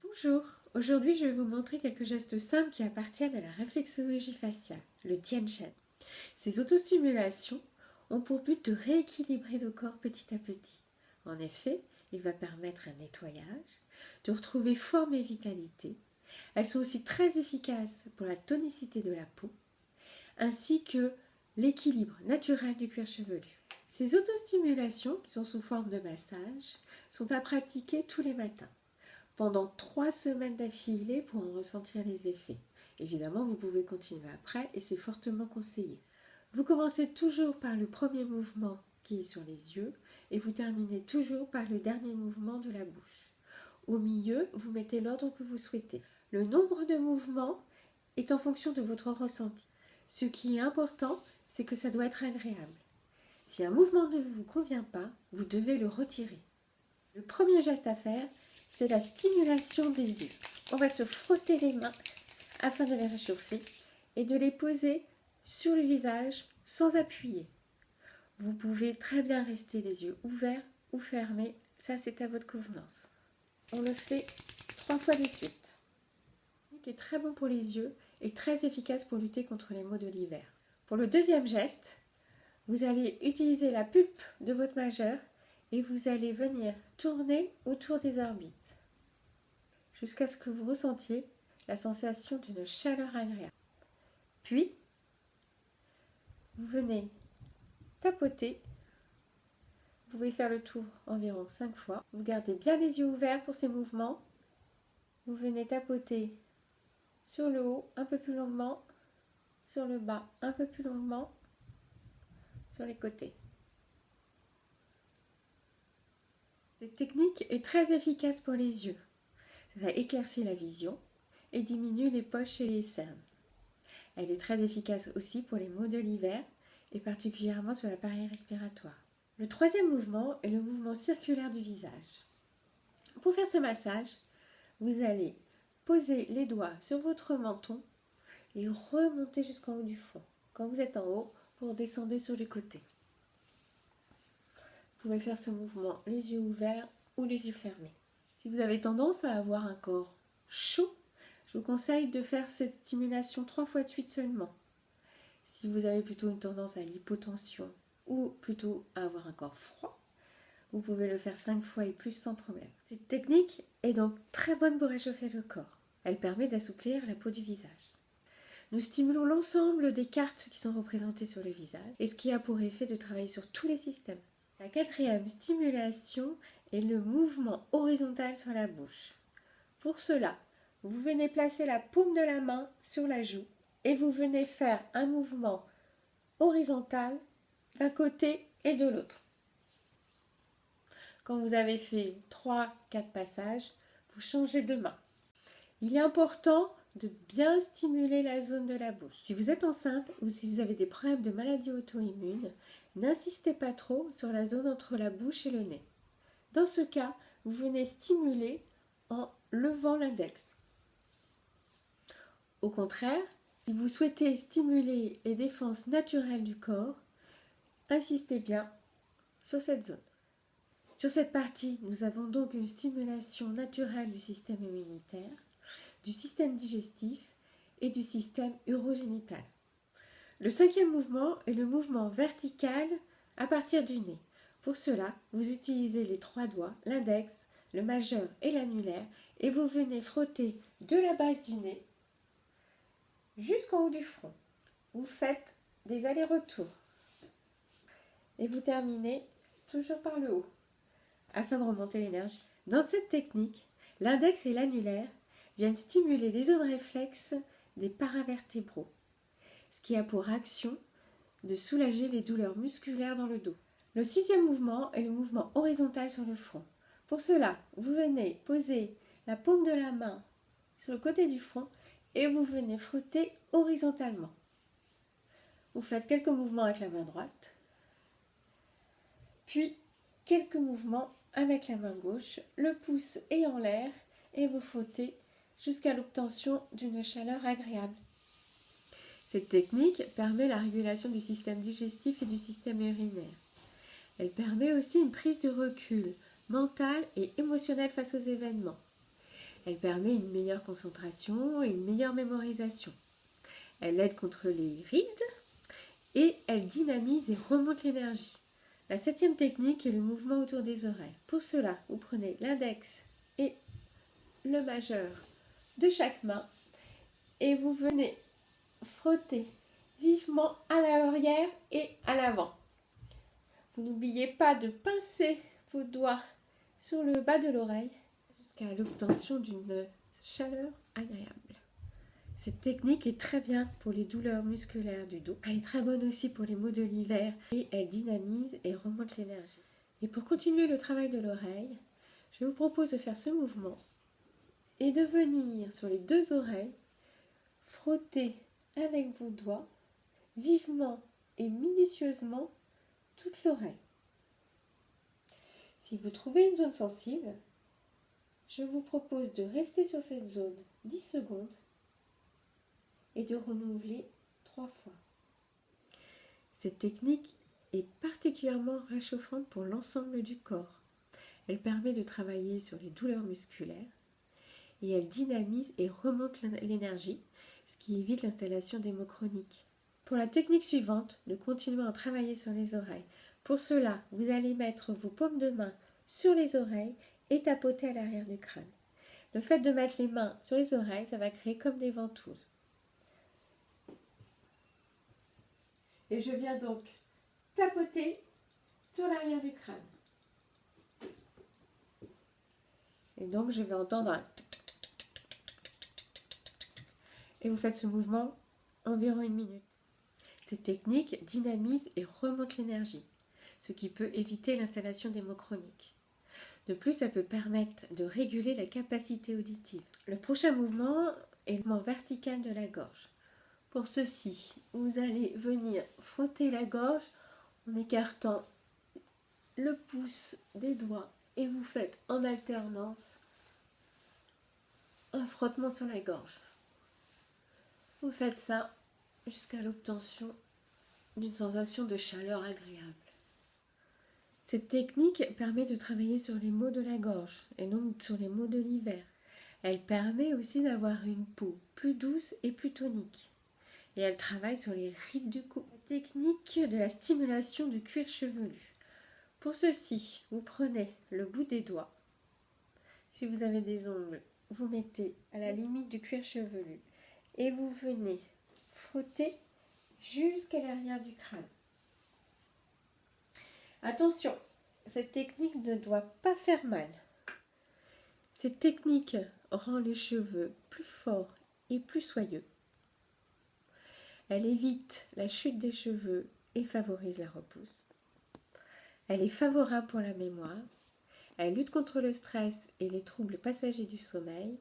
Bonjour, aujourd'hui je vais vous montrer quelques gestes simples qui appartiennent à la réflexologie faciale, le Tien Shen. Ces autostimulations ont pour but de rééquilibrer le corps petit à petit. En effet, il va permettre un nettoyage, de retrouver forme et vitalité. Elles sont aussi très efficaces pour la tonicité de la peau, ainsi que l'équilibre naturel du cuir chevelu. Ces autostimulations, qui sont sous forme de massage, sont à pratiquer tous les matins pendant 3 semaines d'affilée pour en ressentir les effets. Évidemment, vous pouvez continuer après et c'est fortement conseillé. Vous commencez toujours par le premier mouvement qui est sur les yeux et vous terminez toujours par le dernier mouvement de la bouche. Au milieu, vous mettez l'ordre que vous souhaitez. Le nombre de mouvements est en fonction de votre ressenti. Ce qui est important, c'est que ça doit être agréable. Si un mouvement ne vous convient pas, vous devez le retirer. Le premier geste à faire, c'est la stimulation des yeux. On va se frotter les mains afin de les réchauffer et de les poser sur le visage sans appuyer. Vous pouvez très bien rester les yeux ouverts ou fermés, ça c'est à votre convenance. On le fait 3 fois de suite. C'est très bon pour les yeux et très efficace pour lutter contre les maux de l'hiver. Pour le deuxième geste, vous allez utiliser la pulpe de votre majeur et vous allez venir tourner autour des orbites jusqu'à ce que vous ressentiez la sensation d'une chaleur agréable. Puis, vous venez tapoter. Vous pouvez faire le tour environ 5 fois. Vous gardez bien les yeux ouverts pour ces mouvements. Vous venez tapoter sur le haut un peu plus longuement, sur le bas un peu plus longuement, sur les côtés. Cette technique est très efficace pour les yeux. Ça éclaircit la vision et diminue les poches et les cernes. Elle est très efficace aussi pour les maux de l'hiver et particulièrement sur l'appareil respiratoire. Le troisième mouvement est le mouvement circulaire du visage. Pour faire ce massage, vous allez poser les doigts sur votre menton et remonter jusqu'en haut du front. Quand vous êtes en haut, vous descendez sur les côtés. Vous pouvez faire ce mouvement les yeux ouverts ou les yeux fermés. Si vous avez tendance à avoir un corps chaud, je vous conseille de faire cette stimulation 3 fois de suite seulement. Si vous avez plutôt une tendance à l'hypotension ou plutôt à avoir un corps froid, vous pouvez le faire 5 fois et plus sans problème. Cette technique est donc très bonne pour réchauffer le corps. Elle permet d'assouplir la peau du visage. Nous stimulons l'ensemble des cartes qui sont représentées sur le visage et ce qui a pour effet de travailler sur tous les systèmes. La quatrième stimulation est le mouvement horizontal sur la bouche. Pour cela, vous venez placer la paume de la main sur la joue et vous venez faire un mouvement horizontal d'un côté et de l'autre. Quand vous avez fait 3-4 passages, vous changez de main. Il est important de bien stimuler la zone de la bouche. Si vous êtes enceinte ou si vous avez des problèmes de maladies auto-immunes, n'insistez pas trop sur la zone entre la bouche et le nez. Dans ce cas, vous venez stimuler en levant l'index. Au contraire, si vous souhaitez stimuler les défenses naturelles du corps, insistez bien sur cette zone. Sur cette partie, nous avons donc une stimulation naturelle du système immunitaire, du système digestif et du système urogénital. Le cinquième mouvement est le mouvement vertical à partir du nez. Pour cela, vous utilisez les 3 doigts, l'index, le majeur et l'annulaire, et vous venez frotter de la base du nez jusqu'en haut du front. Vous faites des allers-retours et vous terminez toujours par le haut afin de remonter l'énergie. Dans cette technique, l'index et l'annulaire viennent stimuler les zones réflexes des paravertébraux, ce qui a pour action de soulager les douleurs musculaires dans le dos. Le sixième mouvement est le mouvement horizontal sur le front. Pour cela, vous venez poser la paume de la main sur le côté du front et vous venez frotter horizontalement. Vous faites quelques mouvements avec la main droite, puis quelques mouvements avec la main gauche, le pouce est en l'air et vous frottez jusqu'à l'obtention d'une chaleur agréable. Cette technique permet la régulation du système digestif et du système urinaire. Elle permet aussi une prise de recul mental et émotionnel face aux événements. Elle permet une meilleure concentration et une meilleure mémorisation. Elle aide contre les rides et elle dynamise et remonte l'énergie. La 7e technique est le mouvement autour des oreilles. Pour cela, vous prenez l'index et le majeur de chaque main et vous venez frotter vivement à l'arrière et à l'avant. Vous n'oubliez pas de pincer vos doigts sur le bas de l'oreille jusqu'à l'obtention d'une chaleur agréable. Cette technique est très bien pour les douleurs musculaires du dos. Elle est très bonne aussi pour les maux de l'hiver et elle dynamise et remonte l'énergie. Et pour continuer le travail de l'oreille, je vous propose de faire ce mouvement et de venir sur les 2 oreilles frotter avec vos doigts vivement et minutieusement toute l'oreille. Si vous trouvez une zone sensible, je vous propose de rester sur cette zone 10 secondes et de renouveler 3 fois. Cette technique est particulièrement réchauffante pour l'ensemble du corps. Elle permet de travailler sur les douleurs musculaires et elle dynamise et remonte l'énergie, ce qui évite l'installation des maux chroniques. Pour la technique suivante, nous continuons à travailler sur les oreilles. Pour cela, vous allez mettre vos paumes de main sur les oreilles et tapoter à l'arrière du crâne. Le fait de mettre les mains sur les oreilles, ça va créer comme des ventouses. Et je viens donc tapoter sur l'arrière du crâne. Et donc je vais entendre un tic, tic, tic, tic, tic, tic, tic, tic. Et vous faites ce mouvement environ 1 minute. Cette technique dynamise et remonte l'énergie, ce qui peut éviter l'installation des maux chroniques. De plus, ça peut permettre de réguler la capacité auditive. Le prochain mouvement est le mouvement vertical de la gorge. Pour ceci, vous allez venir frotter la gorge en écartant le pouce des doigts et vous faites en alternance un frottement sur la gorge. Vous faites ça jusqu'à l'obtention d'une sensation de chaleur agréable. Cette technique permet de travailler sur les maux de la gorge et donc sur les maux de l'hiver. Elle permet aussi d'avoir une peau plus douce et plus tonique. Et elle travaille sur les rides du cou. La technique de la stimulation du cuir chevelu. Pour ceci, vous prenez le bout des doigts. Si vous avez des ongles, vous mettez à la limite du cuir chevelu et vous venez frotter jusqu'à l'arrière du crâne. Attention, cette technique ne doit pas faire mal. Cette technique rend les cheveux plus forts et plus soyeux. Elle évite la chute des cheveux et favorise la repousse. Elle est favorable pour la mémoire. Elle lutte contre le stress et les troubles passagers du sommeil.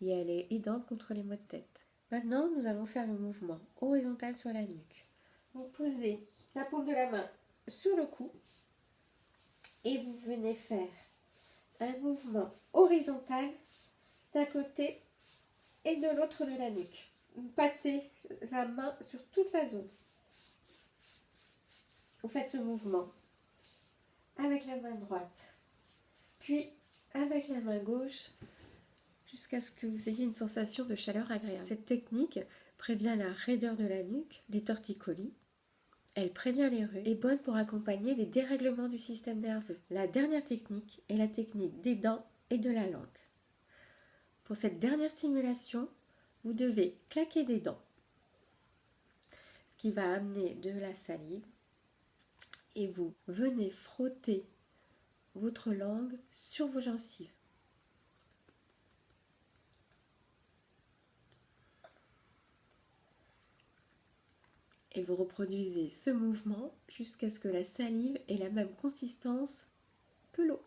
Et elle est aidante contre les maux de tête. Maintenant, nous allons faire le mouvement horizontal sur la nuque. Vous posez la paume de la main sur le cou et vous venez faire un mouvement horizontal d'un côté et de l'autre de la nuque. Vous passez la main sur toute la zone. Vous faites ce mouvement avec la main droite, puis avec la main gauche, jusqu'à ce que vous ayez une sensation de chaleur agréable. Cette technique prévient la raideur de la nuque, les torticolis. Elle prévient les rhumes et est bonne pour accompagner les dérèglements du système nerveux. La dernière technique est la technique des dents et de la langue. Pour cette dernière stimulation, vous devez claquer des dents, ce qui va amener de la salive, et vous venez frotter votre langue sur vos gencives. Et vous reproduisez ce mouvement jusqu'à ce que la salive ait la même consistance que l'eau.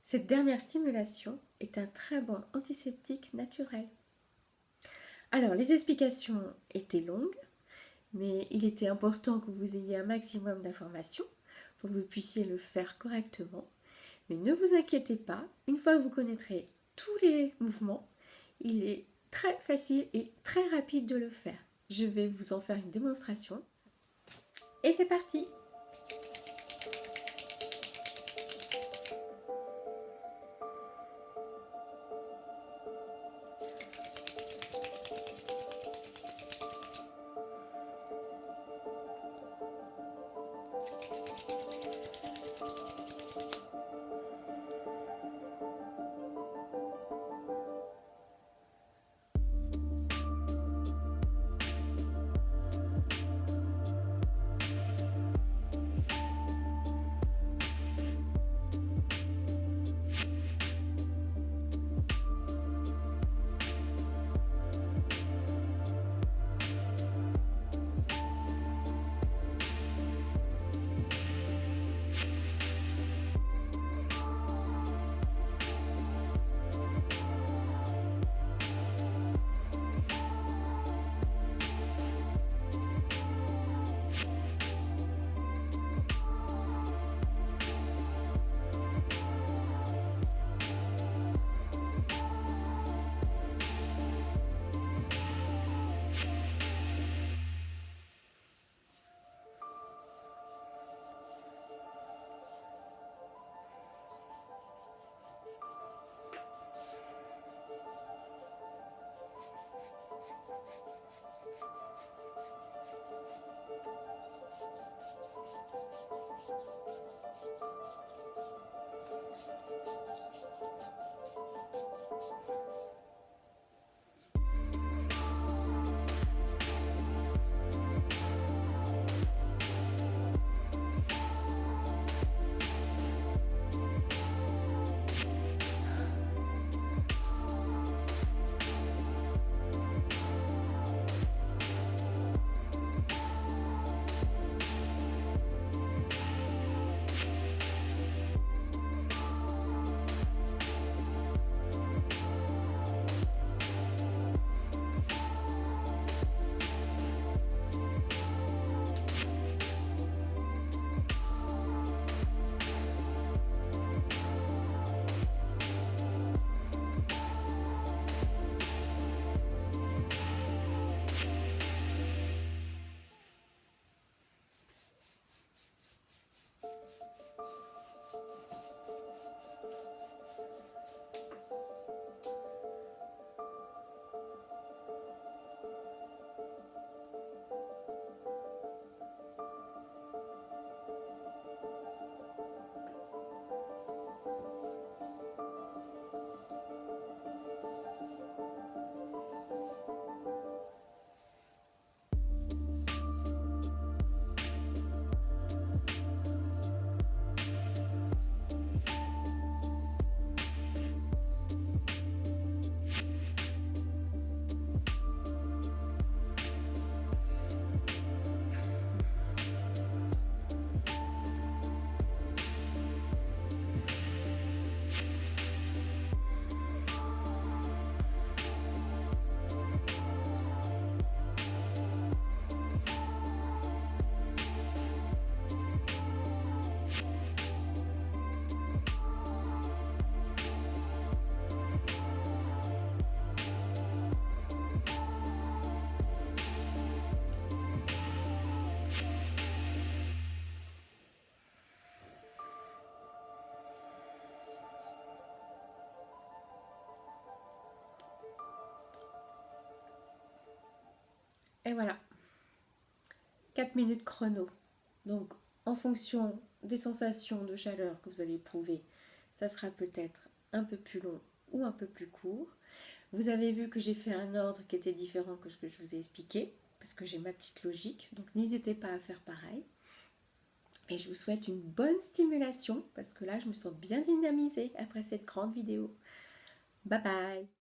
Cette dernière stimulation est un très bon antiseptique naturel. Alors, les explications étaient longues, mais il était important que vous ayez un maximum d'informations pour que vous puissiez le faire correctement. Mais ne vous inquiétez pas, une fois que vous connaîtrez tous les mouvements, il est très facile et très rapide de le faire. Je vais vous en faire une démonstration. Et c'est parti! Et voilà, 4 minutes chrono. Donc, en fonction des sensations de chaleur que vous allez éprouver, ça sera peut-être un peu plus long ou un peu plus court. Vous avez vu que j'ai fait un ordre qui était différent que ce que je vous ai expliqué, parce que j'ai ma petite logique. Donc, n'hésitez pas à faire pareil. Et je vous souhaite une bonne stimulation, parce que là, je me sens bien dynamisée après cette grande vidéo. Bye bye!